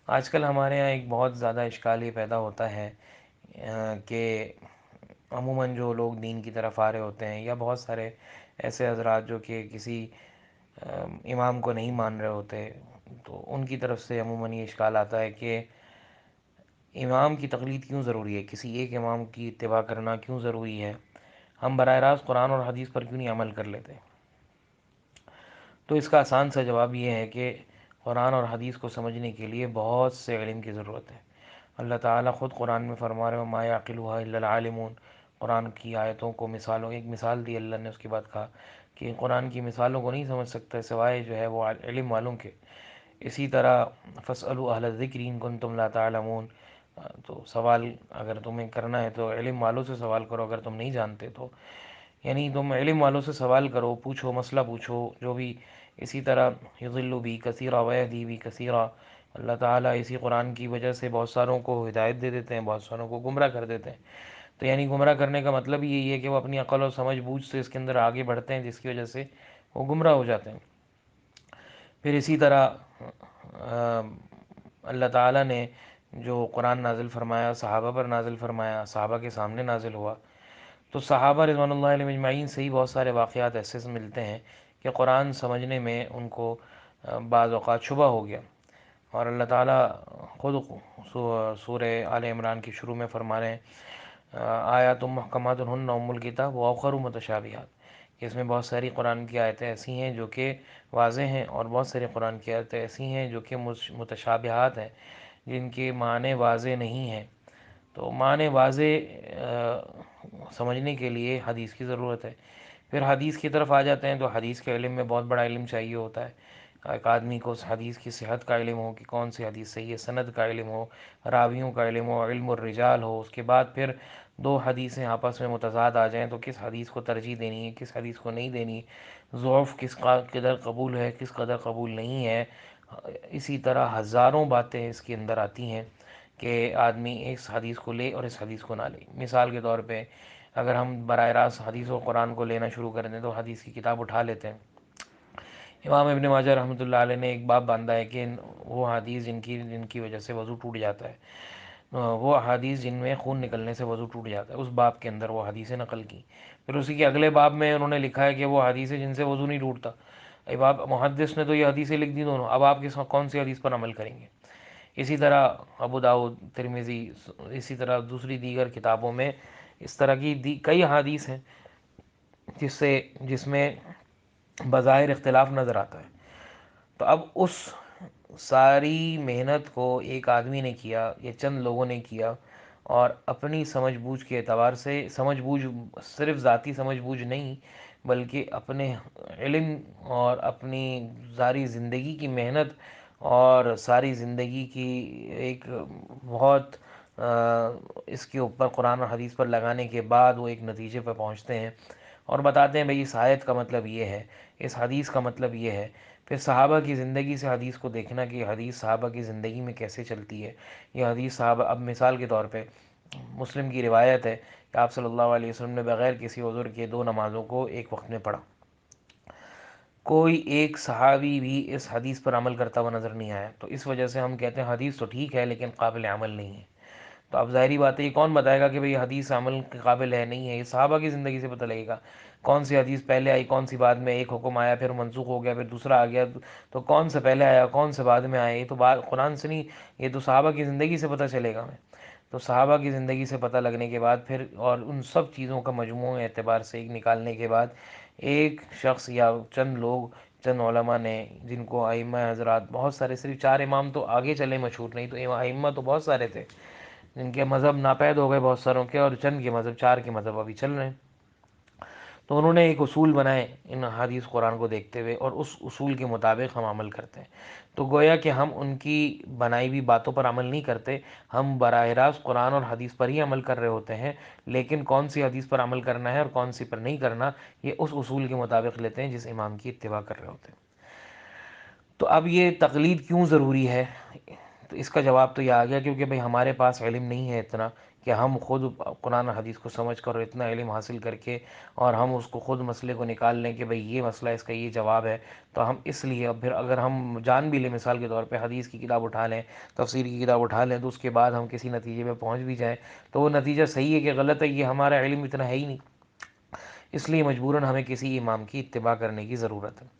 آج کل ہمارے یہاں ایک بہت زیادہ اشکال یہ پیدا ہوتا ہے کہ عموماً جو لوگ دین کی طرف آ رہے ہوتے ہیں، یا بہت سارے ایسے حضرات جو کہ کسی امام کو نہیں مان رہے ہوتے، تو ان کی طرف سے عموماً یہ اشکال آتا ہے کہ امام کی تقلید کیوں ضروری ہے، کسی ایک امام کی اتباع کرنا کیوں ضروری ہے، ہم براہ راست قرآن اور حدیث پر کیوں نہیں عمل کر لیتے؟ تو اس کا آسان سا جواب یہ ہے کہ قرآن اور حدیث کو سمجھنے کے لیے بہت سے علم کی ضرورت ہے۔ اللہ تعالیٰ خود قرآن میں فرما رہے وَمَا يَعْقِلُهَا إِلَّا الْعَالِمُونَ۔ قرآن کی آیتوں کو مثالوں، ایک مثال دی اللہ نے، اس کے بعد کہا کہ قرآن کی مثالوں کو نہیں سمجھ سکتے سوائے جو ہے وہ علم والوں کے۔ اسی طرح فَاسْأَلُوا أَهْلَ الذِّكْرِ إِن كُنتُمْ لَا تَعْلَمُونَ۔ تو سوال اگر تمہیں کرنا ہے تو علم والوں سے سوال کرو، اگر تم نہیں جانتے تو، یعنی تم علم والوں سے سوال کرو، پوچھو، مسئلہ پوچھو جو بھی۔ اسی طرح یضل بھی کثیرا ویہدی بھی کثیرا۔ اللہ تعالیٰ اسی قرآن کی وجہ سے بہت ساروں کو ہدایت دے دیتے ہیں، بہت ساروں کو گمراہ کر دیتے ہیں۔ تو یعنی گمراہ کرنے کا مطلب یہی ہے کہ وہ اپنی عقل اور سمجھ بوجھ سے اس کے اندر آگے بڑھتے ہیں، جس کی وجہ سے وہ گمراہ ہو جاتے ہیں۔ پھر اسی طرح اللہ تعالیٰ نے جو قرآن نازل فرمایا، صحابہ پر نازل فرمایا، صحابہ کے سامنے نازل ہوا، تو صحابہ رضوان اللہ علیہ اجمعین سے ہی بہت سارے واقعات ایسے ملتے ہیں کہ قرآن سمجھنے میں ان کو بعض اوقات شبہ ہو گیا۔ اور اللہ تعالیٰ خود سورہ آل عمران کی شروع میں فرما رہے ہیں آیات محکمات ہن ام الکتاب واخر متشابہات، کہ اس میں بہت ساری قرآن کی آیتیں ایسی ہیں جو کہ واضح ہیں، اور بہت ساری قرآن کی آیتیں ایسی ہیں جو کہ متشابہات ہیں، جن کے معنی واضح نہیں ہیں۔ تو معنی واضح سمجھنے کے لیے حدیث کی ضرورت ہے۔ پھر حدیث کی طرف آ جاتے ہیں تو حدیث کے علم میں بہت بڑا علم چاہیے ہوتا ہے۔ ایک آدمی کو اس حدیث کی صحت کا علم ہو کہ کون سی حدیث صحیح ہے، سند کا علم ہو، راویوں کا علم ہو، علم الرجال ہو۔ اس کے بعد پھر دو حدیثیں آپس میں متضاد آ جائیں تو کس حدیث کو ترجیح دینی ہے، کس حدیث کو نہیں دینی، ضعف قدر قبول ہے، کس قدر قبول نہیں ہے۔ اسی طرح ہزاروں باتیں اس کے اندر آتی ہیں کہ آدمی اس حدیث کو لے اور اس حدیث کو نہ لے۔ مثال کے طور پہ اگر ہم براہ راست حدیث و قرآن کو لینا شروع کر دیں تو حدیث کی کتاب اٹھا لیتے ہیں۔ امام ابن ماجہ رحمۃ اللہ علیہ نے ایک باب باندھا ہے کہ وہ حدیث جن کی وجہ سے وضو ٹوٹ جاتا ہے، وہ حدیث جن میں خون نکلنے سے وضو ٹوٹ جاتا ہے، اس باب کے اندر وہ حدیثیں نقل کی۔ پھر اسی کے اگلے باب میں انہوں نے لکھا ہے کہ وہ حدیثیں جن سے وضو نہیں ٹوٹتا۔ اب آپ محدث نے تو یہ حدیثیں لکھ دی دونوں، اب آپ کون سی حدیث پر عمل کریں گے؟ اسی طرح ابو داؤد، ترمذی، اسی طرح دوسری دیگر کتابوں میں اس طرح کی کئی حدیث ہیں جس میں بظاہر اختلاف نظر آتا ہے۔ تو اب اس ساری محنت کو ایک آدمی نے کیا یا چند لوگوں نے کیا، اور اپنی سمجھ بوجھ کے اعتبار سے، سمجھ بوجھ صرف ذاتی سمجھ بوجھ نہیں بلکہ اپنے علم اور اپنی ساری زندگی کی محنت اور ساری زندگی کی ایک بہت اس کے اوپر قرآن اور حدیث پر لگانے کے بعد وہ ایک نتیجے پر پہنچتے ہیں اور بتاتے ہیں بھئی اس آیت کا مطلب یہ ہے، اس حدیث کا مطلب یہ ہے۔ پھر صحابہ کی زندگی سے حدیث کو دیکھنا کہ یہ حدیث صحابہ کی زندگی میں کیسے چلتی ہے۔ یہ حدیث صحابہ، اب مثال کے طور پہ مسلم کی روایت ہے کہ آپ صلی اللہ علیہ وسلم نے بغیر کسی عذر کے دو نمازوں کو ایک وقت میں پڑھا۔ کوئی ایک صحابی بھی اس حدیث پر عمل کرتا ہوا نظر نہیں آیا، تو اس وجہ سے ہم کہتے ہیں حدیث تو ٹھیک ہے لیکن قابل عمل نہیں ہے۔ تو اب ظاہری بات ہے، یہ کون بتائے گا کہ بھئی حدیث عمل کے قابل ہے نہیں ہے؟ یہ صحابہ کی زندگی سے پتہ لگے گا، کون سی حدیث پہلے آئی، کون سی بعد میں، ایک حکم آیا پھر منسوخ ہو گیا پھر دوسرا آ گیا، تو کون سے پہلے آیا کون سے بعد میں آیا؟ یہ تو بات قرآن سے نہیں، یہ تو صحابہ کی زندگی سے پتہ چلے گا ہمیں۔ تو صحابہ کی زندگی سے پتہ لگنے کے بعد پھر اور ان سب چیزوں کا مجموع اعتبار سے ایک نکالنے کے بعد ایک شخص یا چند لوگ، چند علماء نے، جن کو ائمہ حضرات بہت سارے، صرف چار امام تو آگے چلے مشہور نہیں، تو ائمہ تو بہت سارے تھے جن کے مذہب ناپید ہو گئے بہت ساروں کے، اور چند کے مذہب، چار کے مذہب ابھی چل رہے ہیں۔ تو انہوں نے ایک اصول بنائے ان حدیث قرآن کو دیکھتے ہوئے، اور اس اصول کے مطابق ہم عمل کرتے ہیں۔ تو گویا کہ ہم ان کی بنائی ہوئی باتوں پر عمل نہیں کرتے، ہم براہ راست قرآن اور حدیث پر ہی عمل کر رہے ہوتے ہیں، لیکن کون سی حدیث پر عمل کرنا ہے اور کون سی پر نہیں کرنا، یہ اس اصول کے مطابق لیتے ہیں جس امام کی اتباع کر رہے ہوتے ہیں۔ تو اب یہ تقلید کیوں ضروری ہے؟ تو اس کا جواب تو یہ آ گیا کیونکہ بھئی ہمارے پاس علم نہیں ہے اتنا کہ ہم خود قرآن حدیث کو سمجھ کر اور اتنا علم حاصل کر کے اور ہم اس کو خود مسئلے کو نکال لیں کہ بھئی یہ مسئلہ اس کا یہ جواب ہے، تو ہم اس لیے اب پھر اگر ہم جان بھی لیں، مثال کے طور پہ حدیث کی کتاب اٹھا لیں، تفسیر کی کتاب اٹھا لیں، تو اس کے بعد ہم کسی نتیجے پہ پہنچ بھی جائیں تو وہ نتیجہ صحیح ہے کہ غلط ہے، یہ ہمارا علم اتنا ہے ہی نہیں، اس لیے مجبوراً ہمیں کسی امام کی اتباع کرنے کی ضرورت ہے۔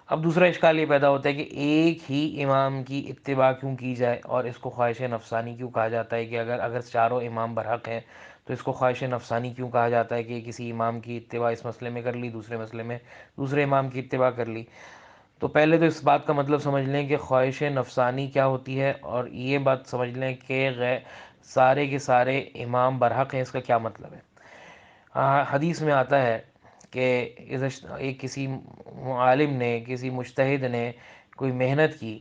اب دوسرا اشکال یہ پیدا ہوتا ہے کہ ایک ہی امام کی اتباع کیوں کی جائے، اور اس کو خواہش نفسانی کیوں کہا جاتا ہے کہ اگر چاروں امام برحق ہیں تو اس کو خواہش نفسانی کیوں کہا جاتا ہے کہ کسی امام کی اتباع اس مسئلے میں کر لی، دوسرے مسئلے میں دوسرے امام کی اتباع کر لی؟ تو پہلے تو اس بات کا مطلب سمجھ لیں کہ خواہش نفسانی کیا ہوتی ہے، اور یہ بات سمجھ لیں کہ سارے کے سارے امام برحق ہیں، اس کا کیا مطلب ہے۔ حدیث میں آتا ہے کہ ایک کسی عالم نے، کسی مجتہد نے کوئی محنت کی،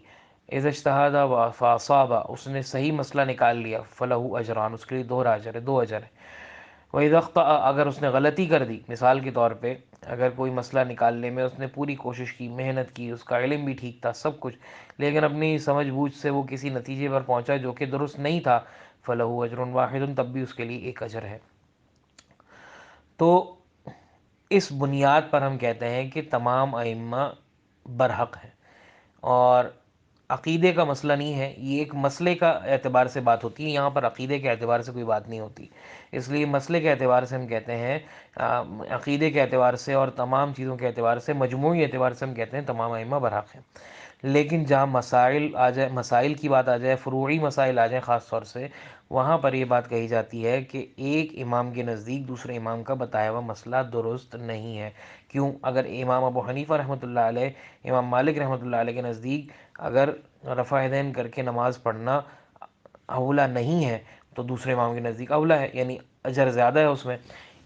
اذا اجتہد فاصاب، اس نے صحیح مسئلہ نکال لیا، فلہ اجران، اس کے لیے دوہرا اجر ہے، 2 اجر ہے۔ وَإِذَا اخْطَأَ، اگر اس نے غلطی کر دی، مثال کے طور پہ اگر کوئی مسئلہ نکالنے میں اس نے پوری کوشش کی، محنت کی، اس کا علم بھی ٹھیک تھا، سب کچھ، لیکن اپنی سمجھ بوجھ سے وہ کسی نتیجے پر پہنچا جو کہ درست نہیں تھا، فَلَهُ أَجْرٌ وَاحِدٌ، تب بھی اس کے لیے ایک اجر ہے۔ تو اس بنیاد پر ہم کہتے ہیں کہ تمام ائمہ برحق ہیں، اور عقیدے کا مسئلہ نہیں ہے، یہ ایک مسئلے کا اعتبار سے بات ہوتی ہے، یہاں پر عقیدے کے اعتبار سے کوئی بات نہیں ہوتی، اس لیے مسئلے کے اعتبار سے ہم کہتے ہیں، عقیدے کے اعتبار سے اور تمام چیزوں کے اعتبار سے، مجموعی اعتبار سے ہم کہتے ہیں تمام ائمہ برحق ہیں۔ لیکن جہاں مسائل آ جائے، مسائل کی بات آ جائے، فروعی مسائل آ جائیں خاص طور سے، وہاں پر یہ بات کہی جاتی ہے کہ ایک امام کے نزدیک دوسرے امام کا بتایا ہوا مسئلہ درست نہیں ہے۔ کیوں؟ اگر امام ابو حنیفہ رحمۃ اللہ علیہ، امام مالک رحمۃ اللہ علیہ کے نزدیک اگر رفع یدین کر کے نماز پڑھنا اولا نہیں ہے تو دوسرے امام کے نزدیک اولا ہے، یعنی اجر زیادہ ہے اس میں۔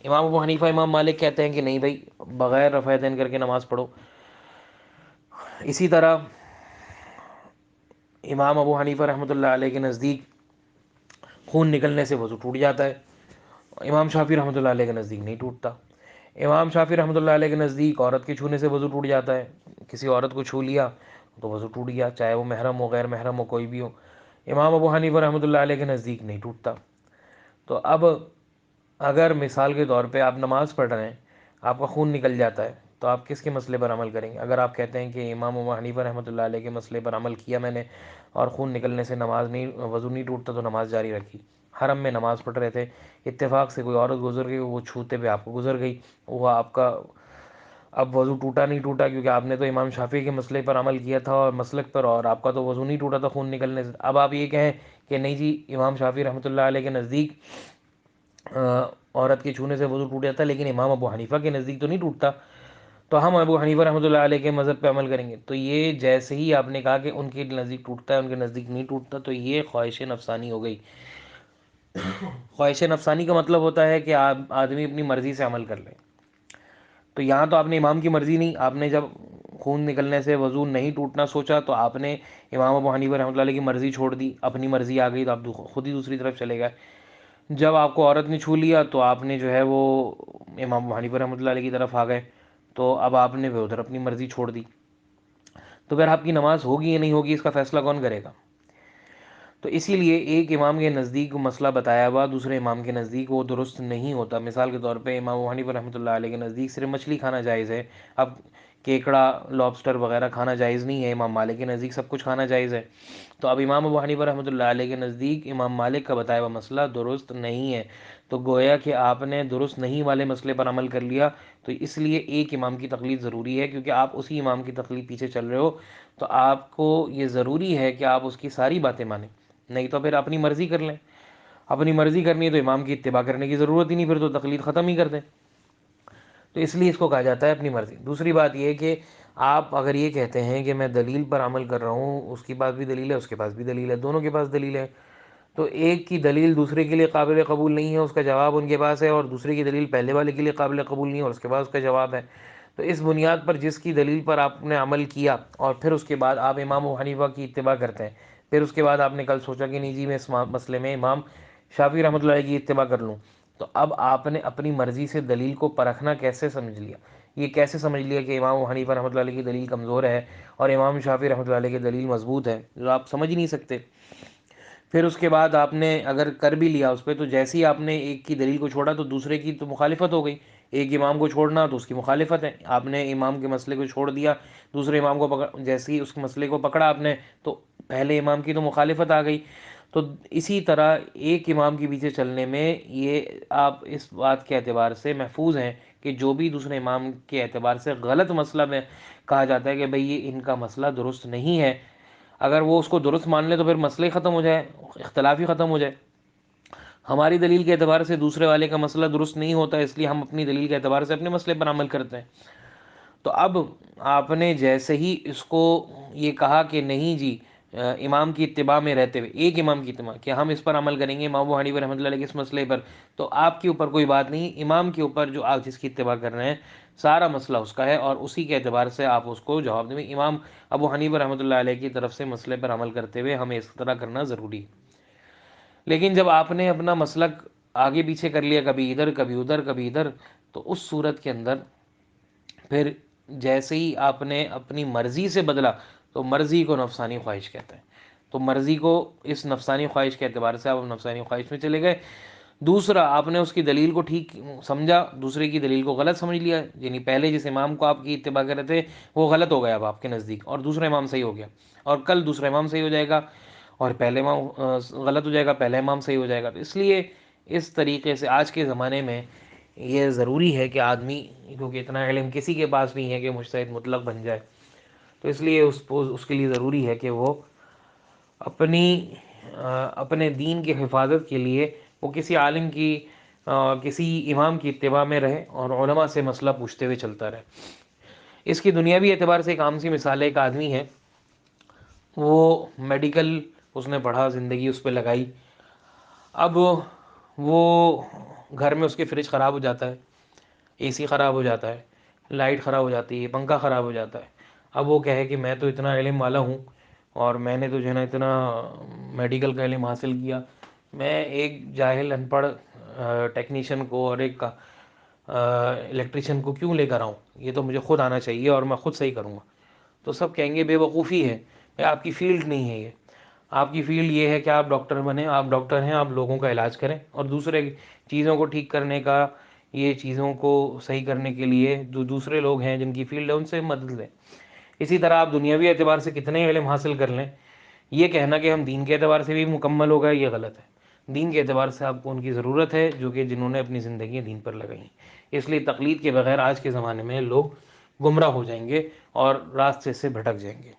امام ابو حنیفہ، امام مالک کہتے ہیں کہ نہیں بھائی، بغیر رفع یدین کر کے نماز پڑھو۔ اسی طرح امام ابو حنیفہ رحمۃ اللہ علیہ کے نزدیک خون نکلنے سے وضو ٹوٹ جاتا ہے، امام شافعی رحمۃ اللہ علیہ کے نزدیک نہیں ٹوٹتا۔ امام شافعی رحمۃ اللہ علیہ کے نزدیک عورت کے چھونے سے وضو ٹوٹ جاتا ہے، کسی عورت کو چھو لیا تو وضو ٹوٹ گیا، چاہے وہ محرم ہو، غیر محرم ہو، کوئی بھی ہو۔ امام ابو حنیفہ رحمۃ اللہ علیہ کے نزدیک نہیں ٹوٹتا۔ تو اب اگر مثال کے طور پہ آپ نماز پڑھ رہے ہیں، آپ کا خون نکل جاتا ہے، تو آپ کس کے مسئلے پر عمل کریں گے؟ اگر آپ کہتے ہیں کہ امام ابو حنیفہ رحمۃ اللہ علیہ کے مسئلے پر عمل کیا میں نے اور خون نکلنے سے نماز نہیں، وضو نہیں ٹوٹتا، تو نماز جاری رکھی۔ حرم میں نماز پڑھ رہے تھے، اتفاق سے کوئی عورت گزر گئی، وہ چھوتے پہ آپ کو گزر گئی، وہ آپ کا اب وضو ٹوٹا نہیں ٹوٹا، کیونکہ آپ نے تو امام شافعی کے مسئلے پر عمل کیا تھا اور مسلک پر، اور آپ کا تو وضو نہیں ٹوٹا تھا خون نکلنے سے۔ اب آپ یہ کہیں کہ نہیں جی، امام شافعی رحمۃ اللہ علیہ کے نزدیک عورت کے چھونے سے وضو ٹوٹ جاتا ہے، لیکن امام ابو حنیفہ کے نزدیک تو نہیں ٹوٹتا، تو ہم ابو حنیفہ رحمۃ اللہ علیہ کے مذہب پہ عمل کریں گے۔ تو یہ جیسے ہی آپ نے کہا کہ ان کے نزدیک ٹوٹتا ہے، ان کے نزدیک نہیں ٹوٹتا، تو یہ خواہش نفسانی ہو گئی۔ خواہش نفسانی کا مطلب ہوتا ہے کہ آپ آدمی اپنی مرضی سے عمل کر لے۔ تو یہاں تو آپ نے امام کی مرضی نہیں، آپ نے جب خون نکلنے سے وضو نہیں ٹوٹنا سوچا تو آپ نے امام ابو حنیفہ رحمۃ اللہ علیہ کی مرضی چھوڑ دی، اپنی مرضی آ گئی تو آپ خود ہی دوسری طرف چلے گئے۔ جب آپ کو عورت نے چھو لیا تو آپ نے جو ہے وہ امام ابو حنیفہ رحمۃ اللہ علیہ کی طرف آ گئے، تو اب آپ نے ادھر اپنی مرضی چھوڑ دی، تو پھر آپ کی نماز ہوگی یا نہیں ہوگی، اس کا فیصلہ کون کرے گا؟ تو اسی لیے ایک امام کے نزدیک مسئلہ بتایا ہوا دوسرے امام کے نزدیک وہ درست نہیں ہوتا۔ مثال کے طور پہ امام ابو حنیفہ رحمۃ اللہ علیہ کے نزدیک صرف مچھلی کھانا جائز ہے، اب کیکڑا، لابسٹر وغیرہ کھانا جائز نہیں ہے، امام مالک کے نزدیک سب کچھ کھانا جائز ہے۔ تو اب امام ابو حنیفہ رحمۃ اللہ علیہ کے نزدیک امام مالک کا بتایا ہوا مسئلہ درست نہیں ہے، تو گویا کہ آپ نے درست نہیں والے مسئلے پر عمل کر لیا۔ تو اس لیے ایک امام کی تقلید ضروری ہے، کیونکہ آپ اسی امام کی تقلید پیچھے چل رہے ہو، تو آپ کو یہ ضروری ہے کہ آپ اس کی ساری باتیں مانیں، نہیں تو پھر اپنی مرضی کر لیں۔ اپنی مرضی کرنی ہے تو امام کی اتباع کرنے کی ضرورت ہی نہیں، پھر تو تقلید ختم ہی کر دیں۔ تو اس لیے اس کو کہا جاتا ہے اپنی مرضی۔ دوسری بات یہ کہ آپ اگر یہ کہتے ہیں کہ میں دلیل پر عمل کر رہا ہوں، اس کے پاس بھی دلیل ہے، اس کے پاس بھی دلیل ہے، دونوں کے پاس دلیل ہے، تو ایک کی دلیل دوسرے کے لیے قابل قبول نہیں ہے، اس کا جواب ان کے پاس ہے، اور دوسرے کی دلیل پہلے والے کے لیے قابل قبول نہیں ہے اور اس کے پاس اس کا جواب ہے، تو اس بنیاد پر جس کی دلیل پر آپ نے عمل کیا اور پھر اس کے بعد آپ امام ابو حنیفہ کی اتباع کرتے ہیں، پھر اس کے بعد آپ نے کل سوچا کہ نہیں جی میں اس مسئلے میں امام شافعی رحمۃ اللہ علیہ کی اتباع کر لوں، تو اب آپ نے اپنی مرضی سے دلیل کو پرکھنا کیسے سمجھ لیا؟ یہ کیسے سمجھ لیا کہ امام ابو حنیفہ رحمۃ اللہ علیہ کی دلیل کمزور ہے اور امام شافعی رحمۃ اللہ علیہ کی دلیل مضبوط ہے، جو آپ سمجھ نہیں سکتے۔ پھر اس کے بعد آپ نے اگر کر بھی لیا اس پہ، تو جیسے ہی آپ نے ایک کی دلیل کو چھوڑا تو دوسرے کی تو مخالفت ہو گئی. ایک امام کو چھوڑنا تو اس کی مخالفت ہے. آپ نے امام کے مسئلے کو چھوڑ دیا، دوسرے امام کو جیسے ہی اس مسئلے کو پکڑا آپ نے، تو پہلے امام کی تو مخالفت آ گئی. تو اسی طرح ایک امام کے پیچھے چلنے میں یہ آپ اس بات کے اعتبار سے محفوظ ہیں کہ جو بھی دوسرے امام کے اعتبار سے غلط مسئلہ میں کہا جاتا ہے کہ بھئی یہ ان کا مسئلہ درست نہیں ہے، اگر وہ اس کو درست مان لے تو پھر مسئلہ ہی ختم ہو جائے، اختلاف ہی ختم ہو جائے. ہماری دلیل کے اعتبار سے دوسرے والے کا مسئلہ درست نہیں ہوتا، اس لیے ہم اپنی دلیل کے اعتبار سے اپنے مسئلے پر عمل کرتے ہیں. تو اب آپ نے جیسے ہی اس کو یہ کہا کہ نہیں جی، امام کی اتباع میں رہتے ہوئے، ایک امام کی اتباع کہ ہم اس پر عمل کریں گے، امام ابو حنیفہ رحمۃ اللہ علیہ کے اس مسئلے پر، تو آپ کے اوپر کوئی بات نہیں، امام کے اوپر جو آپ جس کی اتباع کر رہے ہیں سارا مسئلہ اس کا ہے، اور اسی کے اعتبار سے آپ اس کو جواب دیں. امام ابو حنیفہ رحمۃ اللہ علیہ کی طرف سے مسئلے پر عمل کرتے ہوئے ہمیں اس طرح کرنا ضروری ہے. لیکن جب آپ نے اپنا مسلک آگے پیچھے کر لیا، کبھی ادھر کبھی ادھر کبھی ادھر، تو اس صورت کے اندر پھر جیسے ہی آپ نے اپنی مرضی سے بدلا، تو مرضی کو نفسانی خواہش کہتے ہیں. تو مرضی کو اس نفسانی خواہش کے اعتبار سے آپ نفسانی خواہش میں چلے گئے. دوسرا، آپ نے اس کی دلیل کو ٹھیک سمجھا، دوسرے کی دلیل کو غلط سمجھ لیا، یعنی پہلے جس امام کو آپ کی اتباع کر رہے تھے وہ غلط ہو گیا اب آپ کے نزدیک، اور دوسرا امام صحیح ہو گیا، اور کل دوسرا امام صحیح ہو جائے گا، اور پہلے امام غلط ہو جائے گا، پہلا امام صحیح ہو جائے گا. تو اس لیے اس طریقے سے آج کے زمانے میں یہ ضروری ہے کہ آدمی، کیونکہ اتنا علم کسی کے پاس نہیں ہے کہ مجتہد مطلق بن جائے، تو اس لیے اس کے لیے ضروری ہے کہ وہ اپنی اپنے دین کی حفاظت کے لیے وہ کسی عالم کی کسی امام کی اتباع میں رہے اور علماء سے مسئلہ پوچھتے ہوئے چلتا رہے. اس کی دنیاوی اعتبار سے ایک عام سی مثال ہے، ایک آدمی ہے، وہ میڈیکل اس نے پڑھا، زندگی اس پہ لگائی. اب وہ گھر میں اس کے فریج خراب ہو جاتا ہے، اے سی خراب ہو جاتا ہے، لائٹ خراب ہو جاتی ہے، پنکھا خراب ہو جاتا ہے. اب وہ کہے کہ میں تو اتنا علم والا ہوں، اور میں نے تو جو ہے نا اتنا میڈیکل کا علم حاصل کیا، میں ایک جاہل ان پڑھ ٹیکنیشین کو اور ایک الیکٹریشین کو کیوں لے کر آؤں، یہ تو مجھے خود آنا چاہیے اور میں خود صحیح کروں گا. تو سب کہیں گے بے وقوفی ہے، آپ کی فیلڈ نہیں ہے یہ. آپ کی فیلڈ یہ ہے کہ آپ ڈاکٹر بنیں، آپ ڈاکٹر ہیں، آپ لوگوں کا علاج کریں، اور دوسرے چیزوں کو ٹھیک کرنے کا، یہ چیزوں کو صحیح کرنے کے لیے جو دوسرے لوگ ہیں جن کی فیلڈ ہے ان سے مدد لیں. اسی طرح آپ دنیاوی اعتبار سے کتنے علم حاصل کر لیں، یہ کہنا کہ ہم دین کے اعتبار سے بھی مکمل ہو گئے، یہ غلط ہے. دین کے اعتبار سے آپ کو ان کی ضرورت ہے جو کہ جنہوں نے اپنی زندگیاں دین پر لگائیں. اس لیے تقلید کے بغیر آج کے زمانے میں لوگ گمراہ ہو جائیں گے اور راستے سے بھٹک جائیں گے.